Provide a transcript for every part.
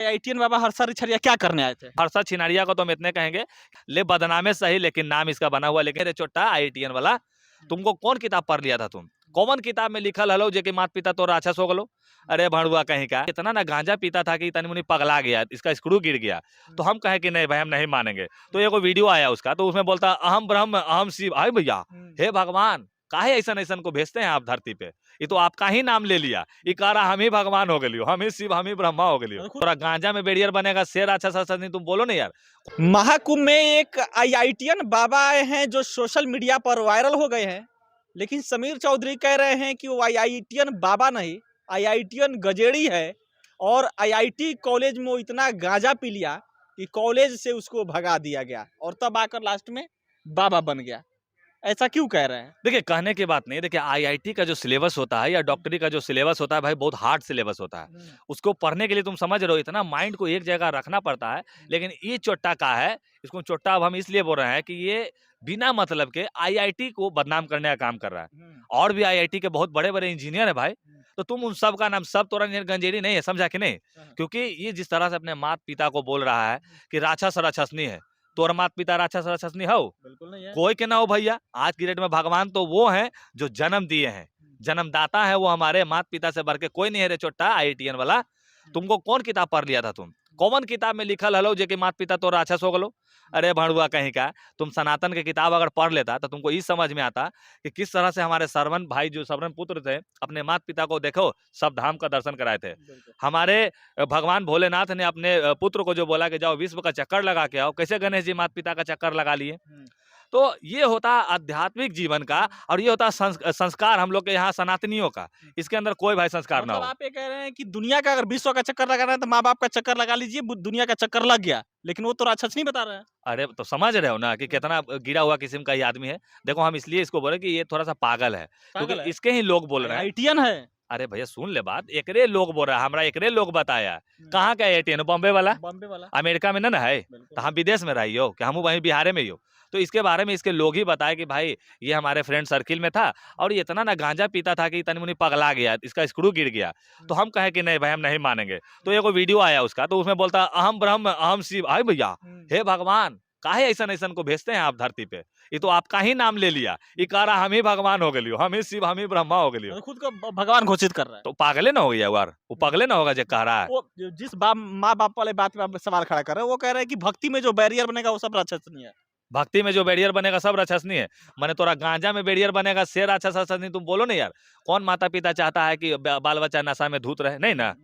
ITM बाबा हर्षा रिछरिया क्या करने आए थे? हर्षा छिनारिया को तो हम इतने कहेंगे, ले बदनामे सही लेकिन नाम इसका बना हुआ। लेकिन रे चोट्टा आईटीएन वाला, तुमको कौन किताब पढ़ लिया था तुम? कौन किताब में लिखल हलो जे कि मात पिता तो राक्षस हो गलो? अरे भड़ुआ कहीं का इतना ना गांजा पीता था कि तनी मुनी पगला गया, इसका स्क्रू गिर गया। तो हम कहे कि नहीं भाई हम नहीं मानेंगे। तो एगो वीडियो आया उसका, तो उसमें बोलता अहम ब्रह्म अहम शिव। हाय भैया, हे भगवान, काहे ऐसा ऐसन को भेजते हैं आप धरती पे? ये तो आपका ही नाम ले लिया, ये कह रहा हम ही भगवान हो गलियो, हम ही शिव, हम ही ब्रह्मा हो गलियो। थोड़ा गांजा में बेरियर बनेगा, शेर अच्छा सा नहीं, तुम बोलो नहीं यार। महाकुंभ में एक आईआईटीएन बाबा आए हैं जो सोशल मीडिया पर वायरल हो गए हैं, लेकिन समीर चौधरी कह रहे हैं कि वो आईआईटीएन बाबा नहीं, आईआईटीएन गजेड़ी है। और आईआईटी कॉलेज में वो इतना गांजा पी लिया कि कॉलेज से उसको भगा दिया गया और तब आकर लास्ट में बाबा बन गया। ऐसा क्यों कह रहे हैं? देखिए कहने की बात नहीं, देखिए आईआईटी का जो सिलेबस होता है या डॉक्टरी का जो सिलेबस होता है भाई, बहुत हार्ड सिलेबस होता है। उसको पढ़ने के लिए तुम समझ रहे हो, इतना माइंड को एक जगह रखना पड़ता है। लेकिन ये चोट्टा का है, इसको चोट्टा अब हम इसलिए बोल रहे हैं कि ये बिना मतलब के आईआईटी को बदनाम करने का काम कर रहा है। और भी आईआईटी के बहुत बड़े बड़े इंजीनियर है भाई, तो तुम उन सब का नाम, सब तो गंजेड़ी नहीं है, समझा कि नहीं? क्योंकि ये जिस तरह से अपने माता पिता को बोल रहा है कि राक्षस राक्षसनी है, तोर माता पिता राक्षस राक्षसनी हो? बिल्कुल नहीं है। कोई के ना हो भैया, आज की डेट में भगवान तो वो हैं जो जन्म दिए हैं, जन्मदाता है वो हमारे माता पिता से बढ़ के कोई नहीं है रे चोट्टा आईआईटीएन वाला। तुमको कौन किताब पढ़ लिया था तुम? कौन किताब में लिखल हलो जे कि माता पिता तो राक्षस हो गलो? अरे भड़ुआ कहीं का, तुम सनातन की किताब अगर पढ़ लेता तो तुमको ये समझ में आता कि किस तरह से हमारे श्रवण भाई जो श्रवण पुत्र थे, अपने माता पिता को देखो सब धाम का दर्शन कराए थे। हमारे भगवान भोलेनाथ ने अपने पुत्र को जो बोला कि जाओ विश्व का चक्कर लगा के आओ, कैसे गणेश जी माता पिता का चक्कर लगा लिए? तो ये होता आध्यात्मिक जीवन का, और ये होता संस्कार हम लोग के यहाँ सनातनियों का। इसके अंदर कोई भाई संस्कार ना मतलब हो। आप ये कह रहे हैं कि दुनिया का अगर विश्व का चक्कर लगाना है तो माँ बाप का चक्कर लगा लीजिए, दुनिया का चक्कर लग गया, लेकिन वो तो राक्षस नहीं बता रहा है। अरे तो समझ रहे हो ना कि कितना गिरा हुआ किस्म का ये आदमी है। देखो हम इसलिए इसको बोले कि ये थोड़ा सा पागल है, क्योंकि पागल है? इसके ही लोग बोल रहे हैं। आईआईटीएन है। अरे भैया सुन ले बात, एकरे लोग बोल रहा है, हमरा एकरे लोग बताया। कहाँ का एटीएन? बॉम्बे वाला, बॉम्बे वाला। अमेरिका में ना है। बिल्कुल। तो हम विदेश में रही हो कि हम वहीं बिहार में ही हो? तो इसके बारे में इसके लोग ही बताए कि भाई ये हमारे फ्रेंड सर्किल में था, और ये इतना ना गांजा पीता था कि तनी मुनी पगला गया, इसका स्क्रू गिर गया। तो हम कहे कि नहीं भाई हम नहीं मानेंगे। तो एगो वीडियो आया उसका, तो उसमें बोलता अहम ब्रह्म अहम शिव। हाय भैया, हे भगवान, काहे ऐसा ऐसन को भेजते हैं आप धरती पे? ये तो आपका ही नाम ले लिया, ये कह रहा हम ही भगवान हो गलियो, हम ही शिव, हम ही ब्रह्मा हो गलियो। खुद को भगवान घोषित कर रहा है। तो पागले ना हो गया यार, वो पागले ना होगा जो कह रहा है। वो जिस माँ बाप वाले बात पे आप सवाल खड़ा कर रहे हो, वो कह रहे हैं कि भक्ति में जो बैरियर बनेगा वो सब राक्षस नहीं है। भक्ति में जो बैरियर बनेगा सब राक्षस नहीं है। मैंने तोरा गांजा में बैरियर बनेगा, शेर राक्षस राक्षस नहीं, तुम बोलो नहीं यार। कौन माता पिता चाहता है कि बाल बच्चा नशा में धूत रहे? नहीं ना।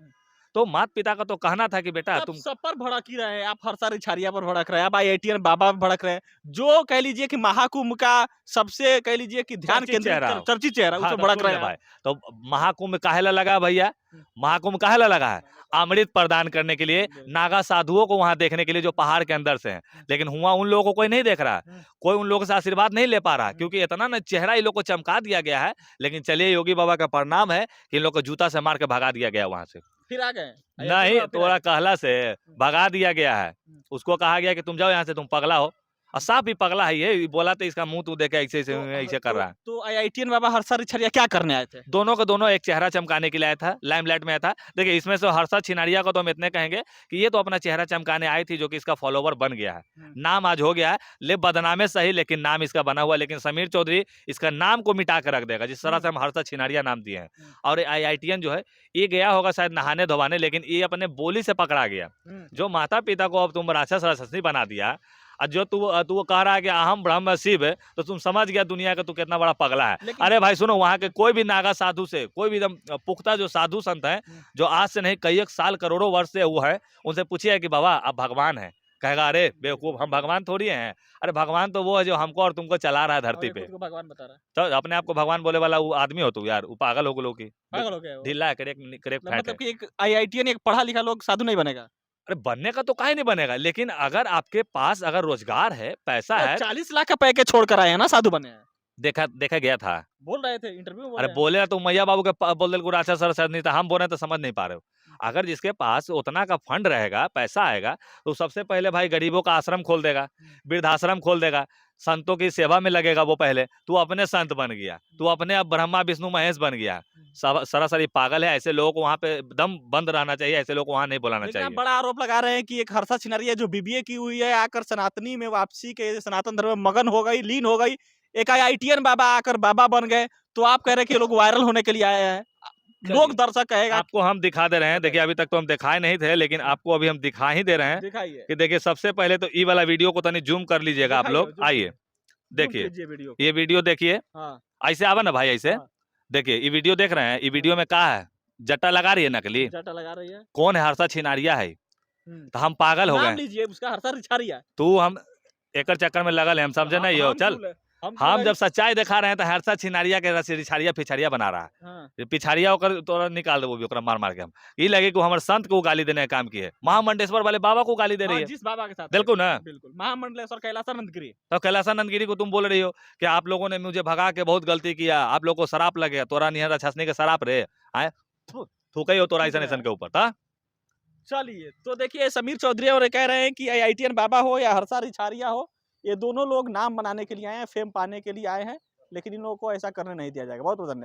तो माता पिता का तो कहना था कि बेटा तुम सब पर भड़क ही रहे हैं। आप हर्षा रिछारिया पर भड़क रहे हैं, आप आईआईटीएन बाबा पर भड़क रहे हैं, जो कह लीजिए कि महाकुंभ का सबसे कह लीजिए कि ध्यान चर्चित केंद्रित चेहरा हो। चर्चित चेहरा, उस हाँ, पर तो भड़क सुन रहे ले हैं। भाई, तो महाकुंभ काहेला लगा भैया? महाकुंभ काहेला लगा है? अमृत प्रदान करने के लिए, नागा साधुओं को वहां देखने के लिए जो पहाड़ के अंदर से हैं। लेकिन हुआ उन लोगों को कोई नहीं देख रहा है, कोई उन लोगों से आशीर्वाद नहीं ले पा रहा, क्योंकि इतना ना चेहरा इन लोग को चमका दिया गया है। लेकिन चलिए योगी बाबा का प्रणाम है कि इन लोग को जूता से मार के भगा दिया गया वहां से। फिर आ गए नहीं, तोरा कहला से भगा दिया गया है। उसको कहा गया कि तुम जाओ यहाँ से, तुम पगला हो। और साफ ही पगला है ये, बोला तो इसका मुंह तू देखे ऐसे ऐसे कर रहा है। तो आईआईटीएन बाबा हर्षा रिछारिया क्या करने आए थे? दोनों का दोनों एक चेहरा चमकाने के लिए आया था, लाइमलाइट में आया था। देखिए इसमें से हर्षा छिनारिया को तो हम इतने कहेंगे कि ये तो अपना चेहरा चमकाने आई थी, जो कि इसका फॉलोवर बन गया है, नाम आज हो गया है। ले बदनामे सही लेकिन नाम इसका बना हुआ। लेकिन समीर चौधरी इसका नाम को मिटा कर रख देगा, जिस तरह से हम हर्षा छिनारिया नाम दिए हैं। और आईआईटीएन जो है ये गया होगा शायद नहाने धोवाने, लेकिन ये अपने बोली से पकड़ा गया। जो माता पिता को अब तुम राक्षस राक्षसी बना दिया, और जो तू कह रहा है कि अहम ब्रह्म शिव, तो तुम समझ गया दुनिया का तू कितना बड़ा पगला है। अरे भाई सुनो, वहाँ के कोई भी नागा साधु से, कोई भी एकदम पुख्ता जो साधु संत हैं, जो आज से नहीं कई एक साल करोड़ों वर्ष से वो है, उनसे पूछिए कि बाबा आप भगवान हैं? कहेगा अरे बेवकूफ, हम भगवान थोड़ी हैं। अरे भगवान तो वो है जो हमको और तुमको चला रहा है धरती पे। भगवान बता रहा है। तो अपने आप को भगवान बोले वाला वो आदमी हो तू यार, वो पागल हो गलो की पागल हो गया वो। ढीला है, करेक्ट करेक्ट है। मतलब कि एक आईआईटीएन एक पढ़ा लिखा लोग साधु नहीं बनेगा। अरे बनने का तो काहे नहीं बनेगा, लेकिन अगर आपके पास अगर रोजगार है, पैसा है। 40 लाख का पैकेज छोड़ कर आए हैं ना, साधु बने हैं। देखा देखा गया था। बोल रहे थे इंटरव्यू में, अरे बोले तो मैया बाबू के बोल दिल राक्षस राक्षस नहीं था, हम बोल रहे तो समझ नहीं पा रहे हो। अगर जिसके पास उतना का फंड रहेगा, पैसा आएगा, तो सबसे पहले भाई गरीबों का आश्रम खोल देगा, वृद्धाश्रम खोल देगा, संतों की सेवा में लगेगा वो पहले। तू अपने संत बन गया, तू अपने अब ब्रह्मा विष्णु महेश बन गया। सरासरी पागल है, ऐसे लोगों को वहां पे दम बंद रहना चाहिए, ऐसे लोगों को वहां नहीं बुलाना लेकिन आप चाहिए। बड़ा आरोप लगा रहे हैं कि एक हर्षा छिनरिया जो बीबीए की हुई है आकर सनातनी में वापसी के सनातन धर्म में मगन हो गई, लीन हो गई, एक आईआईटीएन बाबा आकर बाबा बन गए, तो आप कह रहे हैं कि ये लोग वायरल होने के लिए आए हैं, लोग दर्शक कहेगा। आपको हम दिखा दे रहे हैं, देखिए अभी तक तो हम दिखाए नहीं थे, लेकिन आपको अभी हम दिखा ही दे रहे हैं दिखाइए, कि देखिए सबसे पहले तो ई वाला वीडियो को तनी जूम कर लीजिएगा आप लोग, आइए देखिए कीजिए वीडियो। ये वीडियो देखिए, हाँ, ऐसे आवा ना भाई, ऐसे हाँ। देखिए ये वीडियो देख रहे हैं, ये वीडियो में क्या है, जट्टा लगा रही है नकली, जटा लगा रही है। कौन है, हर्षा छिनारिया है, हम्म। तो हम पागल हो नाम गए। लीजिए उसका, हर्षा रिछारिया। तू हम एकर चक्कर में लगल है, हम समझे नहीं हो, चल हम जब सच्चाई दिखा रहे हैं तो हर्षा छिनारिया के रिछारिया पिछारिया बना रहा है। हाँ, ये पिछाड़िया ओकर तोरा निकाल देबो भी ओकरा मार मार के हम, ये लगे कि हमारे संत को गाली देने का काम किए, महामंडेश्वर वाले बाबा को गाली दे रही हाँ, है। जिस बाबा के साथ बिल्कुल ना, बिल्कुल महामंडलेश्वर कैलासानंद गिरी। तो कैलासानंद गिरी को तुम बोल रही हो कि आप लोगों ने मुझे भगा के बहुत गलती किया, आप लोगों को शराप लगे, तोरा निहरा छसने के शराप रे आए, थूके हो तोरा ऐसा ऐसा के ऊपर था। चलिए, तो देखिए समीर चौधरी और कह रहे हैं कि आईआईटीएन बाबा हो या हर्षा रिछारिया हो, ये दोनों लोग नाम बनाने के लिए आए हैं, फेम पाने के लिए आए हैं, लेकिन इन लोगों को ऐसा करने नहीं दिया जाएगा। बहुत बहुत धन्यवाद।